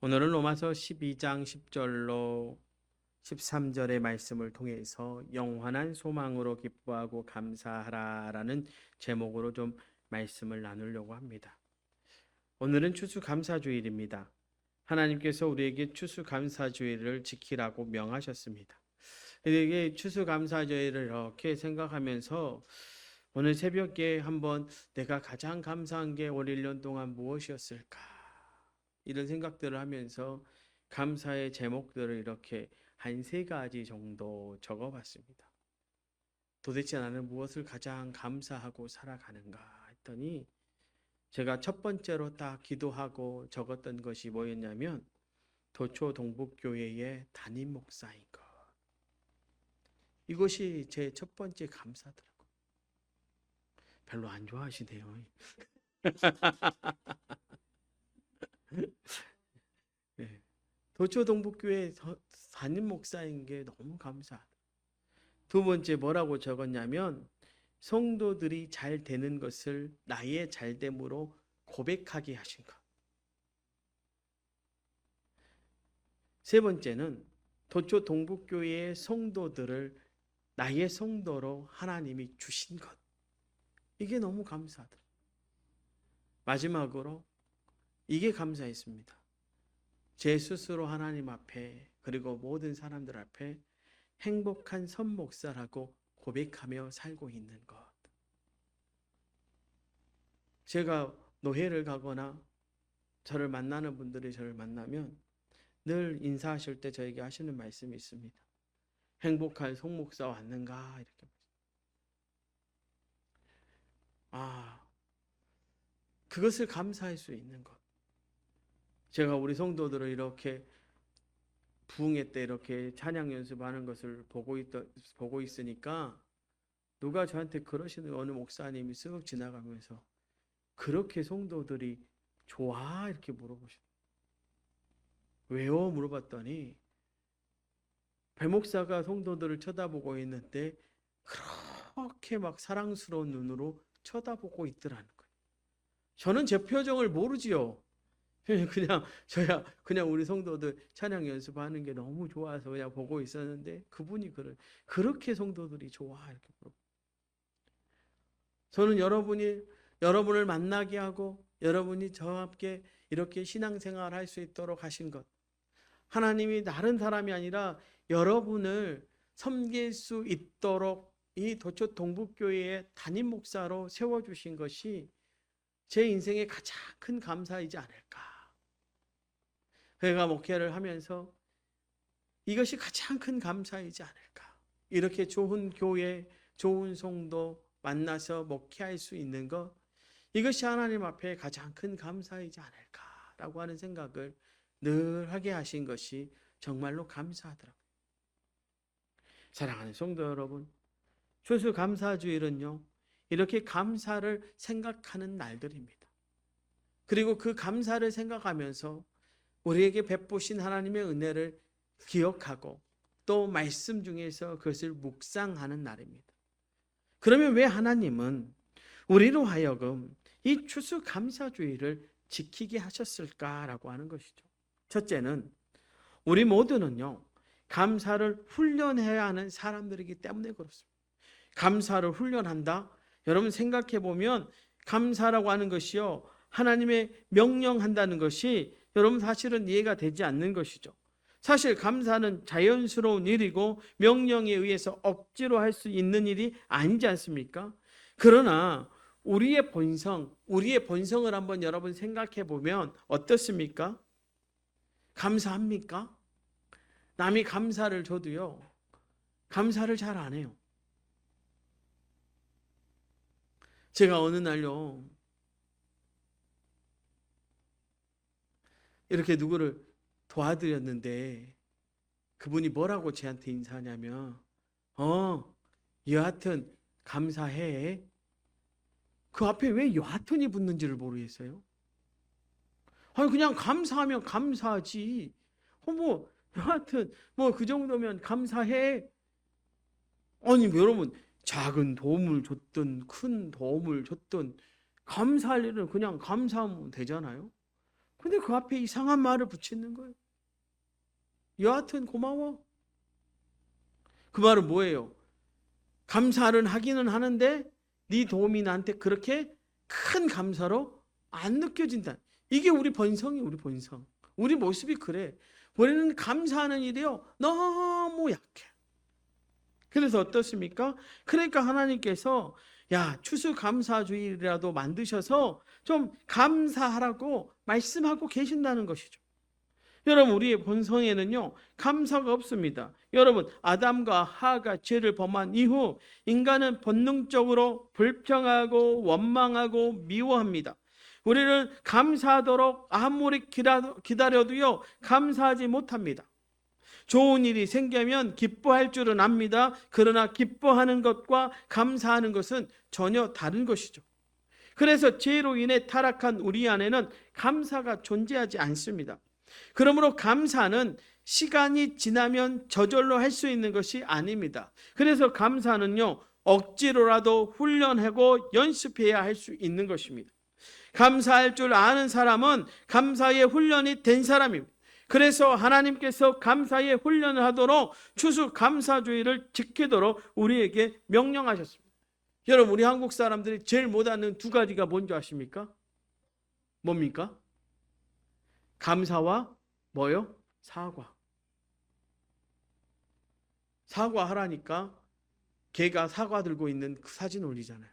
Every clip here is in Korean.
오늘은 로마서 12장 10절로 13절의 말씀을 통해서 영원한 소망으로 기뻐하고 감사하라라는 제목으로 좀 말씀을 나누려고 합니다. 오늘은 추수감사주일입니다. 하나님께서 우리에게 추수감사주일을 지키라고 명하셨습니다. 이게 추수감사주일을 이렇게 생각하면서 오늘 새벽에 한번 내가 가장 감사한 게 올 1년 동안 무엇이었을까? 이런 생각들을 하면서 감사의 제목들을 이렇게 한 세 가지 정도 적어봤습니다. 도대체 나는 무엇을 가장 감사하고 살아가는가 했더니 제가 첫 번째로 딱 기도하고 적었던 것이 뭐였냐면 도초 동북교회의 담임 목사인 것. 이것이 제 첫 번째 감사더라고요. 별로 안 좋아하시네요. 네. 도초 동북교회 담임 목사인 게 너무 감사하다. 두 번째 뭐라고 적었냐면 성도들이 잘 되는 것을 나의 잘됨으로 고백하게 하신 것. 세 번째는 도초 동북교회의 성도들을 나의 성도로 하나님이 주신 것. 이게 너무 감사하더라. 마지막으로 이게 감사했습니다. 제 스스로 하나님 앞에 그리고 모든 사람들 앞에 행복한 선목사라고 고백하며 살고 있는 것. 제가 노회를 가거나 저를 만나는 분들이 저를 만나면 늘 인사하실 때 저에게 하시는 말씀이 있습니다. 행복한 송목사 왔는가? 이렇게. 그것을 감사할 수 있는 것. 제가 우리 성도들을 이렇게 부흥회 때 이렇게 찬양 연습하는 것을 보고 있으니까 누가 저한테 그러시는 어느 목사님이 쓱 지나가면서 그렇게 성도들이 좋아? 이렇게 물어보시더라고요. 왜요? 물어봤더니 배 목사가 성도들을 쳐다보고 있는데 그렇게 막 사랑스러운 눈으로 쳐다보고 있더라는 거예요. 저는 제 표정을 모르지요. 그냥 우리 성도들 찬양 연습하는 게 너무 좋아서 그냥 보고 있었는데 그분이 그렇게 성도들이 좋아 이렇게 물어요. 저는 여러분을 만나게 하고 여러분이 저와 함께 이렇게 신앙생활 할 수 있도록 하신 것. 하나님이 다른 사람이 아니라 여러분을 섬길 수 있도록 이 도초 동북교회의 담임 목사로 세워주신 것이 제 인생의 가장 큰 감사이지 않을까. 제가 목회를 하면서 이것이 가장 큰 감사이지 않을까. 이렇게 좋은 교회, 좋은 성도 만나서 목회할 수 있는 것, 이것이 하나님 앞에 가장 큰 감사이지 않을까라고 하는 생각을 늘 하게 하신 것이 정말로 감사하더라고요. 사랑하는 성도 여러분, 추수감사주일은요, 이렇게 감사를 생각하는 날들입니다. 그리고 그 감사를 생각하면서 우리에게 베푸신 하나님의 은혜를 기억하고 또 말씀 중에서 그것을 묵상하는 날입니다. 그러면 왜 하나님은 우리로 하여금 이 추수감사주의를 지키게 하셨을까라고 하는 것이죠. 첫째는 우리 모두는요, 감사를 훈련해야 하는 사람들이기 때문에 그렇습니다. 감사를 훈련한다? 여러분 생각해 보면 감사라고 하는 것이요, 하나님의 명령한다는 것이 여러분 사실은 이해가 되지 않는 것이죠. 사실 감사는 자연스러운 일이고 명령에 의해서 억지로 할 수 있는 일이 아니지 않습니까? 그러나 우리의 본성을 한번 여러분 생각해 보면 어떻습니까? 감사합니까? 남이 감사를 줘도요, 감사를 잘 안 해요. 제가 어느 날요, 이렇게 누구를 도와드렸는데 그분이 뭐라고 저한테 인사하냐면 여하튼 감사해. 그 앞에 왜 여하튼이 붙는지를 모르겠어요. 아니 그냥 감사하면 감사하지. 여하튼 그 정도면 감사해. 아니 여러분, 작은 도움을 줬든 큰 도움을 줬든 감사할 일은 그냥 감사하면 되잖아요. 근데 그 앞에 이상한 말을 붙이는 거예요. 여하튼 고마워. 그 말은 뭐예요? 감사는 하기는 하는데 네 도움이 나한테 그렇게 큰 감사로 안 느껴진다. 이게 우리 본성이에요. 우리 본성. 우리 모습이 그래. 우리는 감사하는 일이요 너무 약해. 그래서 어떻습니까? 그러니까 하나님께서 야, 추수감사주일이라도 만드셔서 좀 감사하라고 말씀하고 계신다는 것이죠. 여러분, 우리의 본성에는요 감사가 없습니다. 여러분, 아담과 하와가 죄를 범한 이후 인간은 본능적으로 불평하고 원망하고 미워합니다. 우리는 감사하도록 아무리 기다려도요 감사하지 못합니다. 좋은 일이 생기면 기뻐할 줄은 압니다. 그러나 기뻐하는 것과 감사하는 것은 전혀 다른 것이죠. 그래서 죄로 인해 타락한 우리 안에는 감사가 존재하지 않습니다. 그러므로 감사는 시간이 지나면 저절로 할 수 있는 것이 아닙니다. 그래서 감사는요 억지로라도 훈련하고 연습해야 할 수 있는 것입니다. 감사할 줄 아는 사람은 감사의 훈련이 된 사람입니다. 그래서 하나님께서 감사의 훈련을 하도록 추수감사주의를 지키도록 우리에게 명령하셨습니다. 여러분, 우리 한국 사람들이 제일 못하는 두 가지가 뭔지 아십니까? 뭡니까? 감사와 뭐요? 사과. 사과하라니까 개가 사과 들고 있는 그 사진 올리잖아요.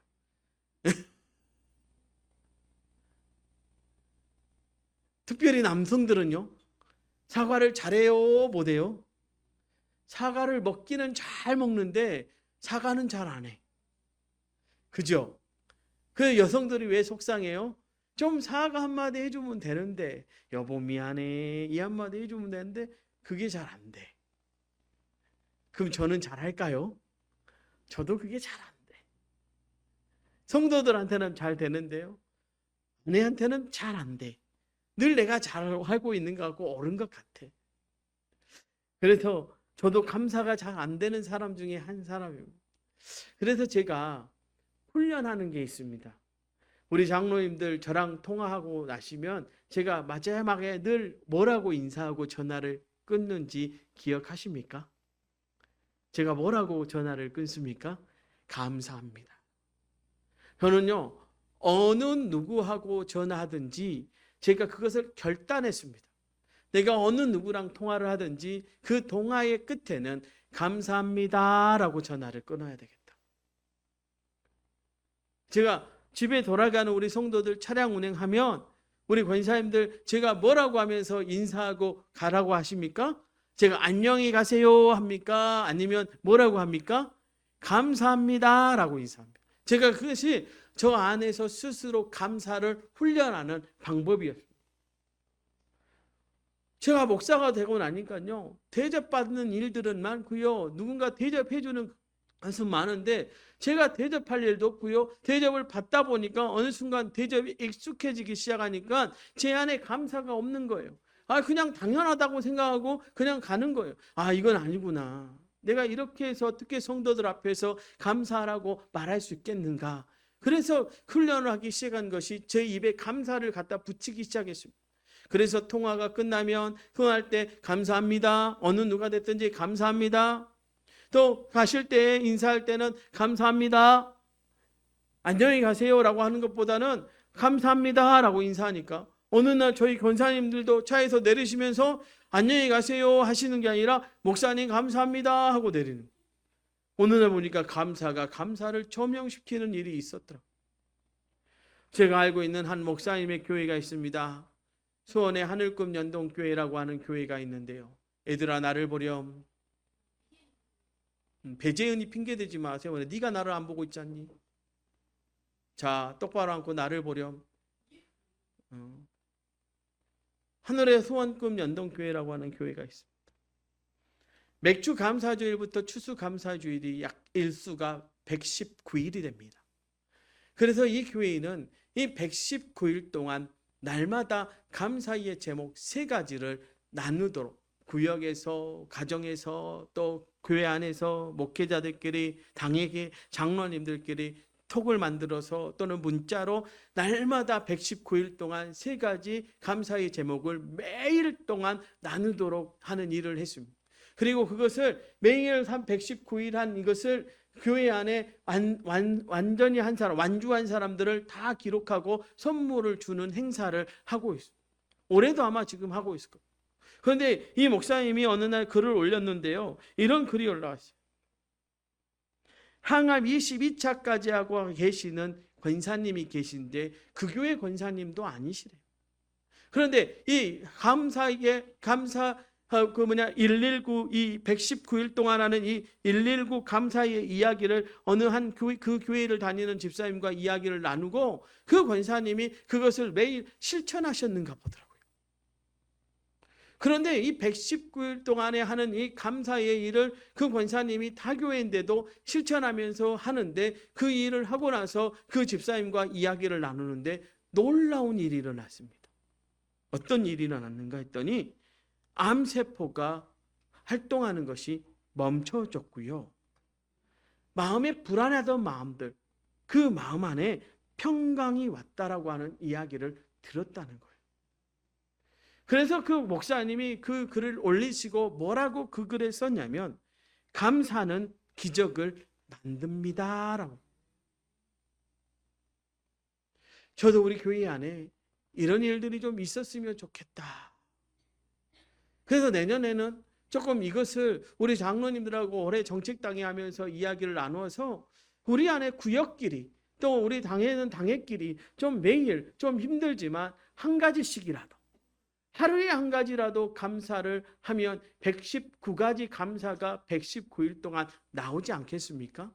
특별히 남성들은요 사과를 잘해요 못해요? 사과를 먹기는 잘 먹는데 사과는 잘 안 해. 그죠? 그 여성들이 왜 속상해요? 좀 사과 한마디 해주면 되는데, 여보 미안해 이 한마디 해주면 되는데 그게 잘 안 돼. 그럼 저는 잘할까요? 저도 그게 잘 안 돼. 성도들한테는 잘 되는데요 아내한테는 잘 안 돼. 늘 내가 잘하고 있는 것 같고 옳은 것 같아. 그래서 저도 감사가 잘 안 되는 사람 중에 한 사람입니다. 그래서 제가 훈련하는 게 있습니다. 우리 장로님들 저랑 통화하고 나시면 제가 마지막에 늘 뭐라고 인사하고 전화를 끊는지 기억하십니까? 제가 뭐라고 전화를 끊습니까? 감사합니다. 저는요 어느 누구하고 전화하든지 제가 그것을 결단했습니다. 내가 어느 누구랑 통화를 하든지 그 통화의 끝에는 감사합니다라고 전화를 끊어야 되겠다. 제가 집에 돌아가는 우리 성도들 차량 운행하면 우리 권사님들 제가 뭐라고 하면서 인사하고 가라고 하십니까? 제가 안녕히 가세요 합니까? 아니면 뭐라고 합니까? 감사합니다라고 인사합니다. 제가 그것이 저 안에서 스스로 감사를 훈련하는 방법이었습니다. 제가 목사가 되고 나니까요 대접받는 일들은 많고요 누군가 대접해주는 것은 많은데 제가 대접할 일도 없고요 대접을 받다 보니까 어느 순간 대접이 익숙해지기 시작하니까 제 안에 감사가 없는 거예요. 그냥 당연하다고 생각하고 그냥 가는 거예요. 이건 아니구나. 내가 이렇게 해서 어떻게 성도들 앞에서 감사하라고 말할 수 있겠는가. 그래서 훈련을 하기 시작한 것이 제 입에 감사를 갖다 붙이기 시작했습니다. 그래서 통화가 끝나면 통화할 때 감사합니다. 어느 누가 됐든지 감사합니다. 또 가실 때 인사할 때는 감사합니다. 안녕히 가세요라고 하는 것보다는 감사합니다라고 인사하니까 어느 날 저희 권사님들도 차에서 내리시면서 안녕히 가세요 하시는 게 아니라 목사님 감사합니다 하고 내리는. 어느 날 보니까 감사가 감사를 조명시키는 일이 있었더라고요. 제가 알고 있는 한 목사님의 교회가 있습니다. 수원의 하늘꿈 연동교회라고 하는 교회가 있는데요. 애들아 나를 보렴. 배재은이 핑계대지 마세요. 네가 나를 안 보고 있잖니. 자 똑바로 앉고 나를 보렴. 하늘의 수원꿈 연동교회라고 하는 교회가 있습니다. 맥주 감사주일부터 추수 감사주일이 약 일수가 119일이 됩니다. 그래서 이 교회는 이 119일 동안 날마다 감사의 제목 3가지를 나누도록 구역에서 가정에서 또 교회 안에서 목회자들끼리 당회계 장로님들끼리 톡을 만들어서 또는 문자로 날마다 119일 동안 3가지 감사의 제목을 매일 동안 나누도록 하는 일을 했습니다. 그리고 그것을 매일 한 119일 한 이것을 교회 안에 완전히 한 사람, 완주한 사람들을 다 기록하고 선물을 주는 행사를 하고 있습니다. 올해도 아마 지금 하고 있을 겁니다. 그런데 이 목사님이 어느 날 글을 올렸는데요. 이런 글이 올라왔어요. 항암 22차까지 하고 계시는 권사님이 계신데 그 교회 권사님도 아니시래요. 그런데 이 119 이 119일 동안 하는 이 119 감사의 이야기를 어느 한 그 교회를 다니는 집사님과 이야기를 나누고 그 권사님이 그것을 매일 실천하셨는가 보더라고요. 그런데 이 119일 동안에 하는 이 감사의 일을 그 권사님이 타교회인데도 실천하면서 하는데 그 일을 하고 나서 그 집사님과 이야기를 나누는데 놀라운 일이 일어났습니다. 어떤 일이 일어났는가 했더니 암세포가 활동하는 것이 멈춰졌고요. 마음에 불안하던 마음들, 그 마음 안에 평강이 왔다라고 하는 이야기를 들었다는 거예요. 그래서 그 목사님이 그 글을 올리시고 뭐라고 그 글에 썼냐면 감사는 기적을 만듭니다라고. 저도 우리 교회 안에 이런 일들이 좀 있었으면 좋겠다. 그래서 내년에는 조금 이것을 우리 장로님들하고 올해 정책당회 하면서 이야기를 나누어서 우리 안에 구역끼리 또 우리 당회는 당회끼리 좀 매일 좀 힘들지만 한 가지씩이라도 하루에 한 가지라도 감사를 하면 119가지 감사가 119일 동안 나오지 않겠습니까?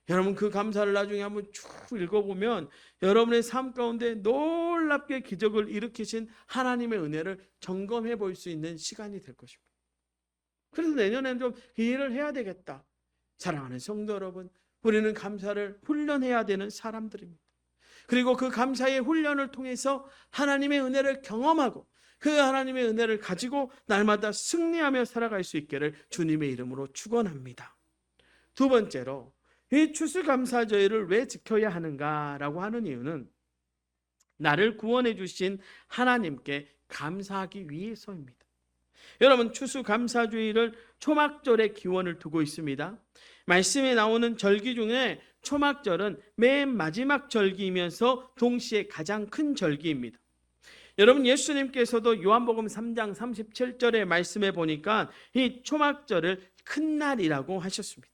여러분 그 감사를 나중에 한번 쭉 읽어보면 여러분의 삶 가운데 놀랍게 기적을 일으키신 하나님의 은혜를 점검해 볼 수 있는 시간이 될 것입니다. 그래서 내년에는 좀 이 일을 해야 되겠다. 사랑하는 성도 여러분, 우리는 감사를 훈련해야 되는 사람들입니다. 그리고 그 감사의 훈련을 통해서 하나님의 은혜를 경험하고 그 하나님의 은혜를 가지고 날마다 승리하며 살아갈 수 있기를 주님의 이름으로 축원합니다. 두 번째로 이 추수감사절을 왜 지켜야 하는가라고 하는 이유는 나를 구원해 주신 하나님께 감사하기 위해서입니다. 여러분 추수감사주의를 초막절의 기원을 두고 있습니다. 말씀에 나오는 절기 중에 초막절은 맨 마지막 절기이면서 동시에 가장 큰 절기입니다. 여러분 예수님께서도 요한복음 3장 37절의 말씀에 보니까 이 초막절을 큰 날이라고 하셨습니다.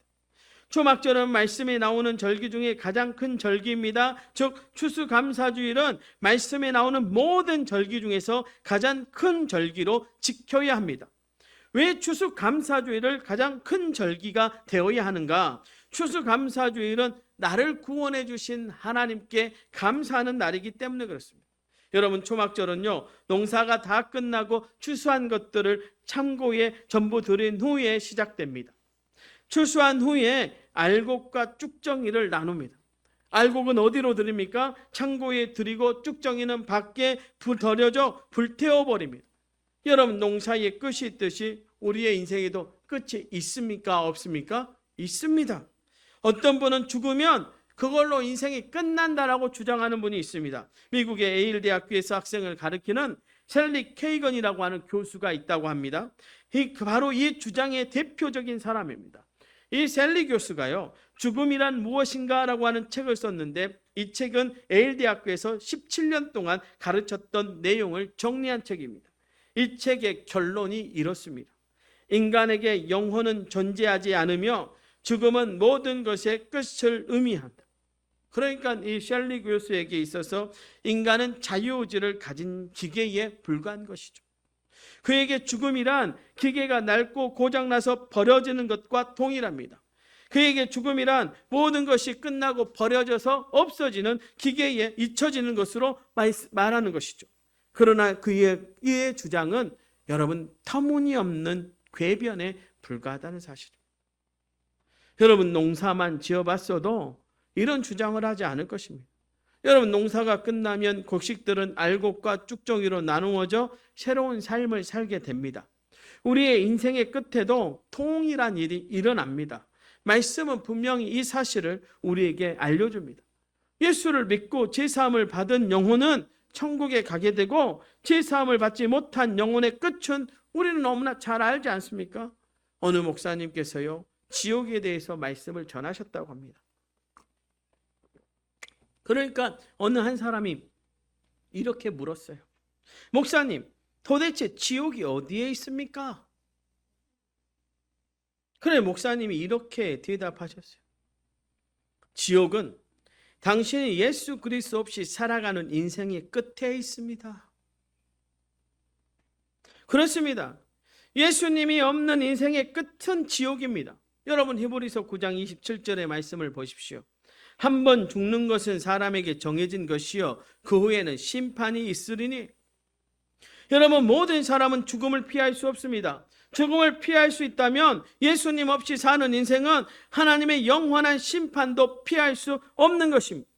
초막절은 말씀에 나오는 절기 중에 가장 큰 절기입니다. 즉 추수감사주일은 말씀에 나오는 모든 절기 중에서 가장 큰 절기로 지켜야 합니다. 왜 추수감사주일을 가장 큰 절기가 되어야 하는가? 추수감사주일은 나를 구원해 주신 하나님께 감사하는 날이기 때문에 그렇습니다. 여러분 초막절은요 농사가 다 끝나고 추수한 것들을 창고에 전부 들인 후에 시작됩니다. 추수한 후에 알곡과 쭉정이를 나눕니다. 알곡은 어디로 드립니까? 창고에 드리고 쭉정이는 밖에 버려져 불태워버립니다. 여러분 농사의 끝이 있듯이 우리의 인생에도 끝이 있습니까? 없습니까? 있습니다. 어떤 분은 죽으면 그걸로 인생이 끝난다라고 주장하는 분이 있습니다. 미국의 에일 대학교에서 학생을 가르치는 셀리 케이건이라고 하는 교수가 있다고 합니다. 바로 이 주장의 대표적인 사람입니다. 이 셀리 교수가요 죽음이란 무엇인가라고 하는 책을 썼는데 이 책은 에일 대학교에서 17년 동안 가르쳤던 내용을 정리한 책입니다. 이 책의 결론이 이렇습니다. 인간에게 영혼은 존재하지 않으며 죽음은 모든 것의 끝을 의미한다. 그러니까 이 셀리 교수에게 있어서 인간은 자유의지를 가진 기계에 불과한 것이죠. 그에게 죽음이란 기계가 낡고 고장나서 버려지는 것과 동일합니다. 그에게 죽음이란 모든 것이 끝나고 버려져서 없어지는 기계에 잊혀지는 것으로 말하는 것이죠. 그러나 그의 주장은 여러분 터무니없는 궤변에 불과하다는 사실입니다. 여러분 농사만 지어봤어도 이런 주장을 하지 않을 것입니다. 여러분 농사가 끝나면 곡식들은 알곡과 쭉정이로 나누어져 새로운 삶을 살게 됩니다. 우리의 인생의 끝에도 통일한 일이 일어납니다. 말씀은 분명히 이 사실을 우리에게 알려줍니다. 예수를 믿고 제사함을 받은 영혼은 천국에 가게 되고, 제사함을 받지 못한 영혼의 끝은 우리는 너무나 잘 알지 않습니까? 어느 목사님께서요, 지옥에 대해서 말씀을 전하셨다고 합니다. 그러니까 어느 한 사람이 이렇게 물었어요. 목사님, 도대체 지옥이 어디에 있습니까? 그래, 목사님이 이렇게 대답하셨어요. 지옥은 당신이 예수 그리스도 없이 살아가는 인생의 끝에 있습니다. 그렇습니다. 예수님이 없는 인생의 끝은 지옥입니다. 여러분, 히브리서 9장 27절의 말씀을 보십시오. 한 번 죽는 것은 사람에게 정해진 것이요 그 후에는 심판이 있으리니. 여러분, 모든 사람은 죽음을 피할 수 없습니다. 죽음을 피할 수 있다면 예수님 없이 사는 인생은 하나님의 영원한 심판도 피할 수 없는 것입니다.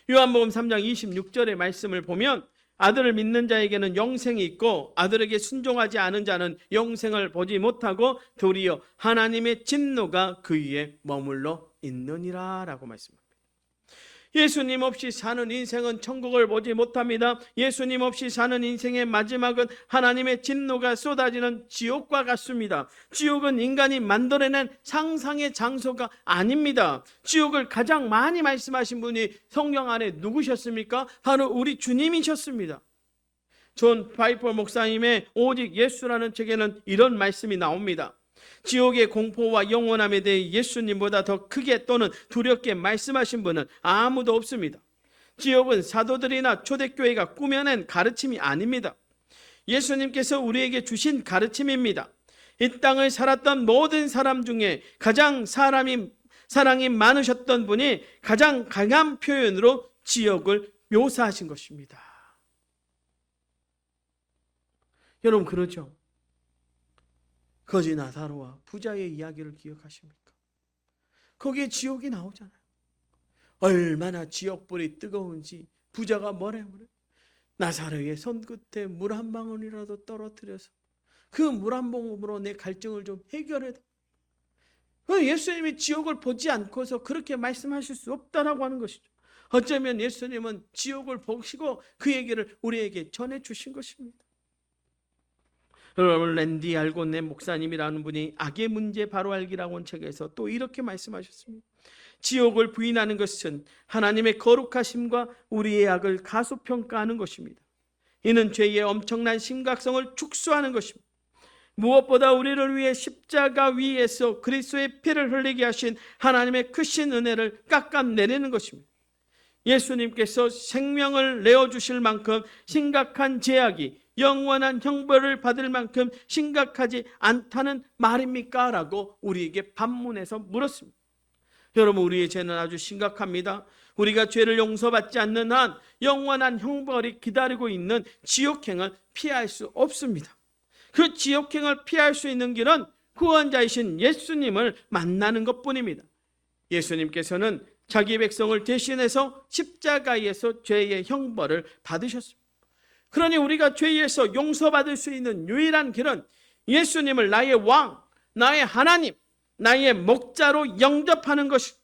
요한복음 3장 26절의 말씀을 보면 아들을 믿는 자에게는 영생이 있고 아들에게 순종하지 않은 자는 영생을 보지 못하고 도리어 하나님의 진노가 그 위에 머물러 있느니라 라고 말씀합니다. 예수님 없이 사는 인생은 천국을 보지 못합니다. 예수님 없이 사는 인생의 마지막은 하나님의 진노가 쏟아지는 지옥과 같습니다. 지옥은 인간이 만들어낸 상상의 장소가 아닙니다. 지옥을 가장 많이 말씀하신 분이 성경 안에 누구셨습니까? 바로 우리 주님이셨습니다. 존 파이퍼 목사님의 오직 예수라는 책에는 이런 말씀이 나옵니다. 지옥의 공포와 영원함에 대해 예수님보다 더 크게 또는 두렵게 말씀하신 분은 아무도 없습니다. 지옥은 사도들이나 초대교회가 꾸며낸 가르침이 아닙니다. 예수님께서 우리에게 주신 가르침입니다. 이 땅을 살았던 모든 사람 중에 가장 사랑이 많으셨던 분이 가장 강한 표현으로 지옥을 묘사하신 것입니다. 여러분, 그렇죠? 거지 나사로와 부자의 이야기를 기억하십니까? 거기에 지옥이 나오잖아요. 얼마나 지옥불이 뜨거운지 부자가 뭐래? 나사로의 손끝에 물 한 방울이라도 떨어뜨려서 그 물 한 방울로 내 갈증을 좀 해결해. 예수님이 지옥을 보지 않고서 그렇게 말씀하실 수 없다라고 하는 것이죠. 어쩌면 예수님은 지옥을 보시고 그 얘기를 우리에게 전해주신 것입니다. 여러분, 랜디 알곤네 목사님이라는 분이 악의 문제 바로 알기라고 한 책에서 또 이렇게 말씀하셨습니다. 지옥을 부인하는 것은 하나님의 거룩하심과 우리의 악을 가소평가하는 것입니다. 이는 죄의 엄청난 심각성을 축소하는 것입니다. 무엇보다 우리를 위해 십자가 위에서 그리스도의 피를 흘리게 하신 하나님의 크신 은혜를 깎아내리는 것입니다. 예수님께서 생명을 내어주실 만큼 심각한 죄악이 영원한 형벌을 받을 만큼 심각하지 않다는 말입니까? 라고 우리에게 반문해서 물었습니다. 여러분, 우리의 죄는 아주 심각합니다. 우리가 죄를 용서받지 않는 한 영원한 형벌이 기다리고 있는 지옥행을 피할 수 없습니다. 그 지옥행을 피할 수 있는 길은 구원자이신 예수님을 만나는 것뿐입니다. 예수님께서는 자기 백성을 대신해서 십자가에서 죄의 형벌을 받으셨습니다. 그러니 우리가 죄에서 용서받을 수 있는 유일한 길은 예수님을 나의 왕, 나의 하나님, 나의 목자로 영접하는 것입니다.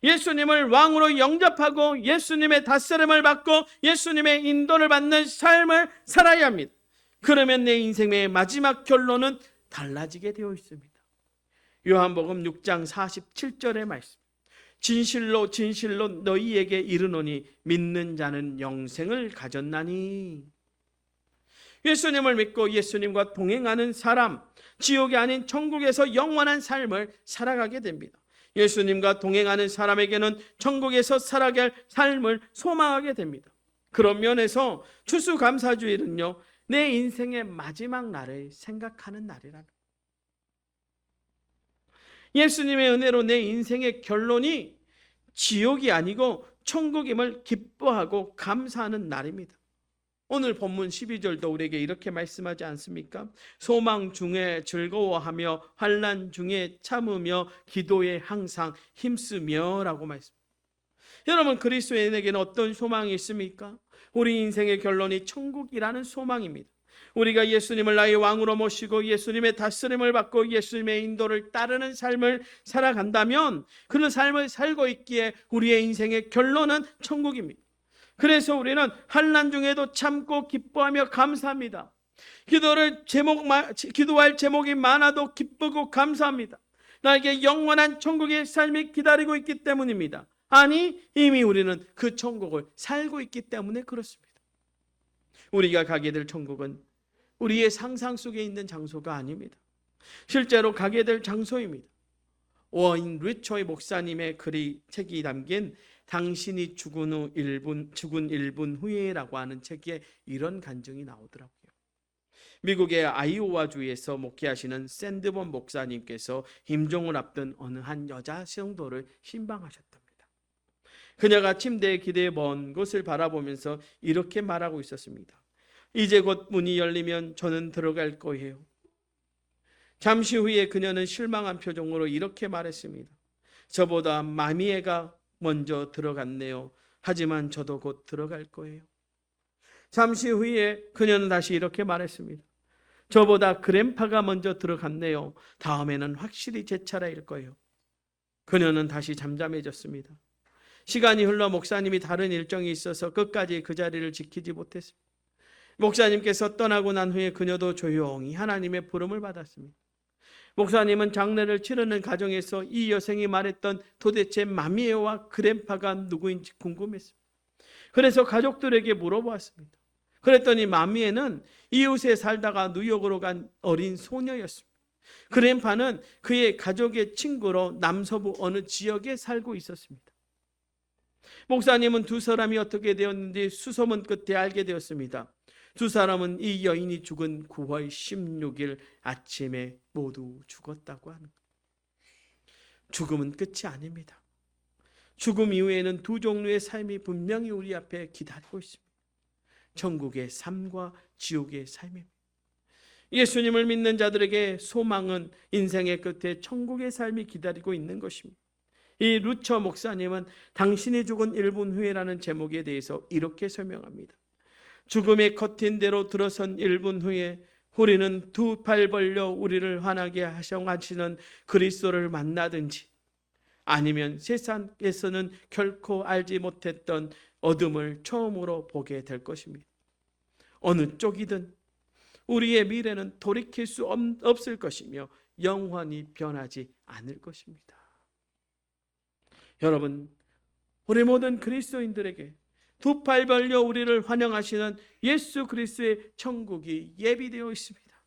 예수님을 왕으로 영접하고 예수님의 다스림을 받고 예수님의 인도를 받는 삶을 살아야 합니다. 그러면 내 인생의 마지막 결론은 달라지게 되어 있습니다. 요한복음 6장 47절의 말씀. 진실로 진실로 너희에게 이르노니 믿는 자는 영생을 가졌나니. 예수님을 믿고 예수님과 동행하는 사람, 지옥이 아닌 천국에서 영원한 삶을 살아가게 됩니다. 예수님과 동행하는 사람에게는 천국에서 살아갈 삶을 소망하게 됩니다. 그런 면에서 추수감사주일은요, 내 인생의 마지막 날을 생각하는 날이라는, 예수님의 은혜로 내 인생의 결론이 지옥이 아니고 천국임을 기뻐하고 감사하는 날입니다. 오늘 본문 12절도 우리에게 이렇게 말씀하지 않습니까? 소망 중에 즐거워하며 환난 중에 참으며 기도에 항상 힘쓰며 라고 말씀합니다. 여러분, 그리스도인에게는 어떤 소망이 있습니까? 우리 인생의 결론이 천국이라는 소망입니다. 우리가 예수님을 나의 왕으로 모시고 예수님의 다스림을 받고 예수님의 인도를 따르는 삶을 살아간다면 그 삶을 살고 있기에 우리의 인생의 결론은 천국입니다. 그래서 우리는 환난 중에도 참고 기뻐하며 감사합니다. 기도할 제목이 많아도 기쁘고 감사합니다. 나에게 영원한 천국의 삶이 기다리고 있기 때문입니다. 아니, 이미 우리는 그 천국을 살고 있기 때문에 그렇습니다. 우리가 가게 될 천국은 우리의 상상 속에 있는 장소가 아닙니다. 실제로 가게 될 장소입니다. 워인 리처의 목사님의 책이 담긴 당신이 죽은 1분 후에라고 하는 책에 이런 간증이 나오더라고요. 미국의 아이오와주에서 목회하시는 샌드본 목사님께서 임종을 앞둔 어느 한 여자 성도를 신방하셨답니다. 그녀가 침대에 기대어 먼 곳을 바라보면서 이렇게 말하고 있었습니다. 이제 곧 문이 열리면 저는 들어갈 거예요. 잠시 후에 그녀는 실망한 표정으로 이렇게 말했습니다. 저보다 마미애가 먼저 들어갔네요. 하지만 저도 곧 들어갈 거예요. 잠시 후에 그녀는 다시 이렇게 말했습니다. 저보다 그랜파가 먼저 들어갔네요. 다음에는 확실히 제 차례일 거예요. 그녀는 다시 잠잠해졌습니다. 시간이 흘러 목사님이 다른 일정이 있어서 끝까지 그 자리를 지키지 못했습니다. 목사님께서 떠나고 난 후에 그녀도 조용히 하나님의 부름을 받았습니다. 목사님은 장례를 치르는 과정에서 이 여성이 말했던 도대체 마미에와 그랜파가 누구인지 궁금했습니다. 그래서 가족들에게 물어보았습니다. 그랬더니 마미에는 이웃에 살다가 뉴욕으로 간 어린 소녀였습니다. 그랜파는 그의 가족의 친구로 남서부 어느 지역에 살고 있었습니다. 목사님은 두 사람이 어떻게 되었는지 수소문 끝에 알게 되었습니다. 두 사람은 이 여인이 죽은 9월 16일 아침에 모두 죽었다고 하는 것. 죽음은 끝이 아닙니다. 죽음 이후에는 두 종류의 삶이 분명히 우리 앞에 기다리고 있습니다. 천국의 삶과 지옥의 삶입니다. 예수님을 믿는 자들에게 소망은 인생의 끝에 천국의 삶이 기다리고 있는 것입니다. 이 루처 목사님은 당신이 죽은 1분 후에라는 제목에 대해서 이렇게 설명합니다. 죽음의 커튼대로 들어선 1분 후에 우리는 두 팔 벌려 우리를 환하게 하시는 그리스도를 만나든지 아니면 세상에서는 결코 알지 못했던 어둠을 처음으로 보게 될 것입니다. 어느 쪽이든 우리의 미래는 돌이킬 수 없을 것이며 영원히 변하지 않을 것입니다. 여러분, 우리 모든 그리스도인들에게 두 팔 벌려 우리를 환영하시는 예수 그리스도의 천국이 예비되어 있습니다.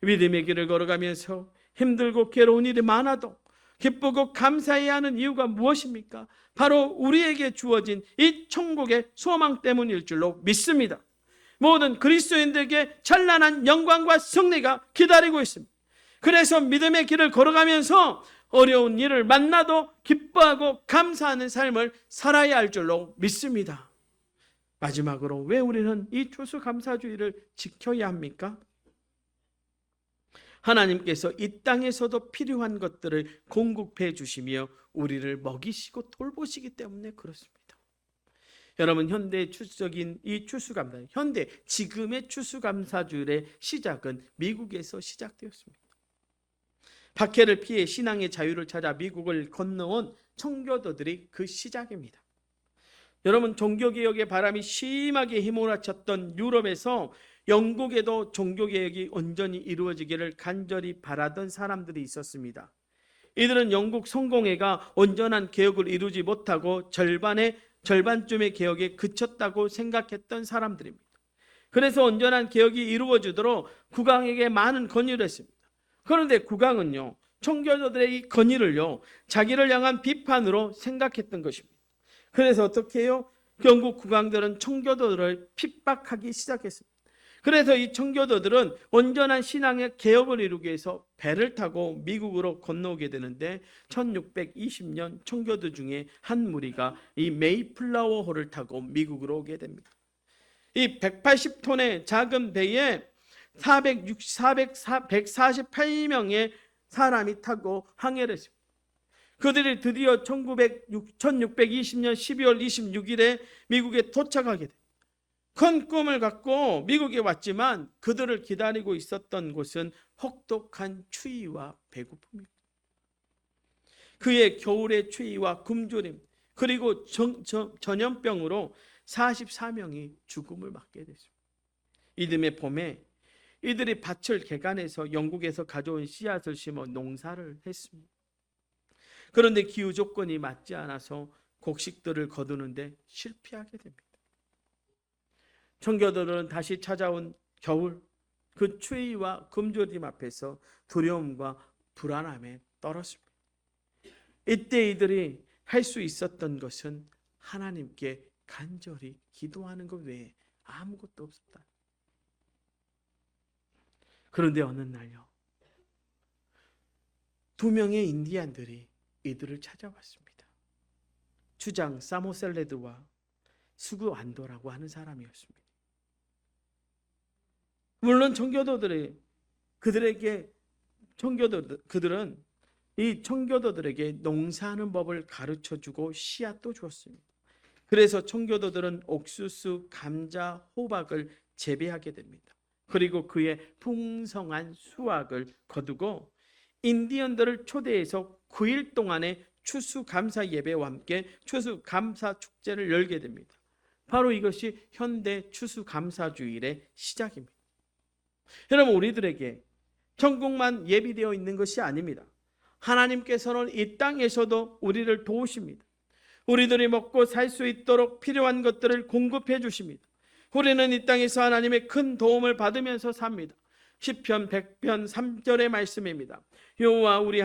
믿음의 길을 걸어가면서 힘들고 괴로운 일이 많아도 기쁘고 감사해야 하는 이유가 무엇입니까? 바로 우리에게 주어진 이 천국의 소망 때문일 줄로 믿습니다. 모든 그리스도인들에게 찬란한 영광과 승리가 기다리고 있습니다. 그래서 믿음의 길을 걸어가면서 어려운 일을 만나도 기뻐하고 감사하는 삶을 살아야 할 줄로 믿습니다. 마지막으로 왜 우리는 이 추수감사주의를 지켜야 합니까? 하나님께서 이 땅에서도 필요한 것들을 공급해 주시며 우리를 먹이시고 돌보시기 때문에 그렇습니다. 여러분, 현대 추수적인 이 추수감사, 지금의 추수감사주일의 시작은 미국에서 시작되었습니다. 박해를 피해 신앙의 자유를 찾아 미국을 건너온 청교도들이 그 시작입니다. 여러분, 종교개혁의 바람이 심하게 휘몰아쳤던 유럽에서 영국에도 종교개혁이 온전히 이루어지기를 간절히 바라던 사람들이 있었습니다. 이들은 영국 성공회가 온전한 개혁을 이루지 못하고 절반쯤의 개혁에 그쳤다고 생각했던 사람들입니다. 그래서 온전한 개혁이 이루어지도록 국왕에게 많은 건의를 했습니다. 그런데 국왕은요, 청교도들의 이 건의를요, 자기를 향한 비판으로 생각했던 것입니다. 그래서 어떻게 해요? 영국 국왕들은 청교도들을 핍박하기 시작했습니다. 그래서 이 청교도들은 온전한 신앙의 개혁을 이루기 위해서 배를 타고 미국으로 건너오게 되는데 1620년 청교도 중에 한 무리가 이 메이플라워호를 타고 미국으로 오게 됩니다. 이 180톤의 작은 배에 148명의 사람이 타고 항해를 했습니다. 그들이 드디어 1620년 12월 26일에 미국에 도착하게 됩니다. 큰 꿈을 갖고 미국에 왔지만 그들을 기다리고 있었던 곳은 혹독한 추위와 배고픔입니다. 그의 겨울의 추위와 굶주림 그리고 전염병으로 44명이 죽음을 맞게 됐습니다. 이듬해 봄에 이들이 밭을 개간해서 영국에서 가져온 씨앗을 심어 농사를 했습니다. 그런데 기후 조건이 맞지 않아서 곡식들을 거두는데 실패하게 됩니다. 청교도들은 다시 찾아온 겨울, 그 추위와 굶주림 앞에서 두려움과 불안함에 떨었습니다. 이때 이들이 할 수 있었던 것은 하나님께 간절히 기도하는 것 외에 아무것도 없었다. 그런데 어느 날요, 2명의 인디안들이 이들을 찾아왔습니다. 주장 사모셀레드와 수구 안도라고 하는 사람이었습니다. 물론 그들은 이 청교도들에게 농사하는 법을 가르쳐주고 씨앗도 주었습니다. 그래서 청교도들은 옥수수, 감자, 호박을 재배하게 됩니다. 그리고 그의 풍성한 수확을 거두고 인디언들을 초대해서 9일 동안의 추수감사 예배와 함께 추수감사 축제를 열게 됩니다. 바로 이것이 현대 추수감사주일의 시작입니다. 여러분, 우리들에게 천국만 예비되어 있는 것이 아닙니다. 하나님께서는 이 땅에서도 우리를 도우십니다. 우리들이 먹고 살 수 있도록 필요한 것들을 공급해 주십니다. 우리는 이 땅에서 하나님의 큰 도움을 받으면서 삽니다. 시편 100편 3절의 말씀입니다. 여호와가 우리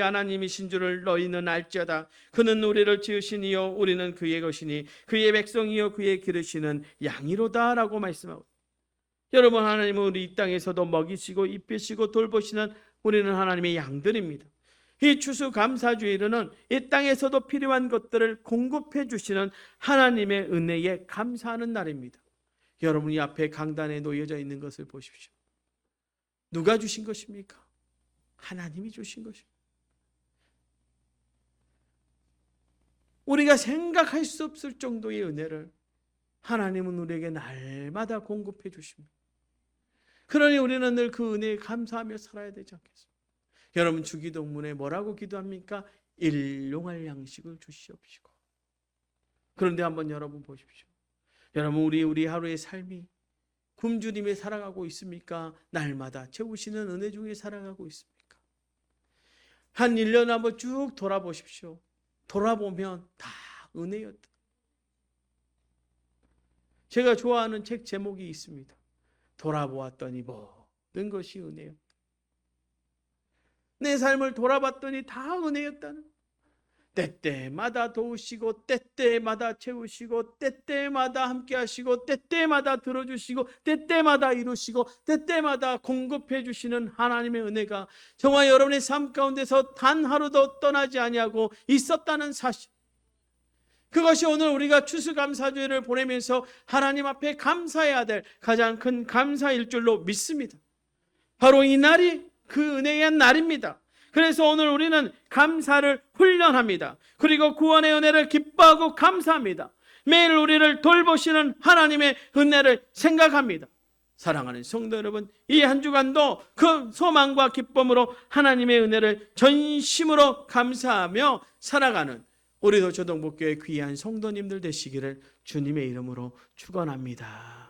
하나님이신 줄을 너희는 알지어다. 그는 우리를 지으시니요 우리는 그의 것이니 그의 백성이요 그의 기르시는 양이로다 라고 말씀하고, 여러분, 하나님은 우리 이 땅에서도 먹이시고 입히시고 돌보시는 우리는 하나님의 양들입니다. 이 추수감사주일은 이 땅에서도 필요한 것들을 공급해 주시는 하나님의 은혜에 감사하는 날입니다. 여러분이 앞에 강단에 놓여져 있는 것을 보십시오. 누가 주신 것입니까? 하나님이 주신 것입니다. 우리가 생각할 수 없을 정도의 은혜를 하나님은 우리에게 날마다 공급해 주십니다. 그러니 우리는 늘 그 은혜에 감사하며 살아야 되지 않겠습니까? 여러분, 주기도문에 뭐라고 기도합니까? 일용할 양식을 주시옵시고. 그런데 한번 여러분 보십시오. 여러분, 우리 하루의 삶이 굶주림에 살아가고 있습니까? 날마다 채우시는 은혜 중에 살아가고 있습니까? 한 1년 한번 쭉 돌아보십시오. 돌아보면 다 은혜였다. 제가 좋아하는 책 제목이 있습니다. 돌아보았더니 모든 것이 은혜였다. 내 삶을 돌아봤더니 다 은혜였다는, 때때마다 도우시고 때때마다 채우시고 때때마다 함께 하시고 때때마다 들어주시고 때때마다 이루시고 때때마다 공급해 주시는 하나님의 은혜가 저와 여러분의 삶 가운데서 단 하루도 떠나지 아니하고 있었다는 사실, 그것이 오늘 우리가 추수감사주일을 보내면서 하나님 앞에 감사해야 될 가장 큰 감사일 줄로 믿습니다. 바로 이 날이 그 은혜의 날입니다. 그래서 오늘 우리는 감사를 훈련합니다. 그리고 구원의 은혜를 기뻐하고 감사합니다. 매일 우리를 돌보시는 하나님의 은혜를 생각합니다. 사랑하는 성도 여러분, 이 한 주간도 그 소망과 기쁨으로 하나님의 은혜를 전심으로 감사하며 살아가는 우리도 조동복교의 귀한 성도님들 되시기를 주님의 이름으로 축원합니다.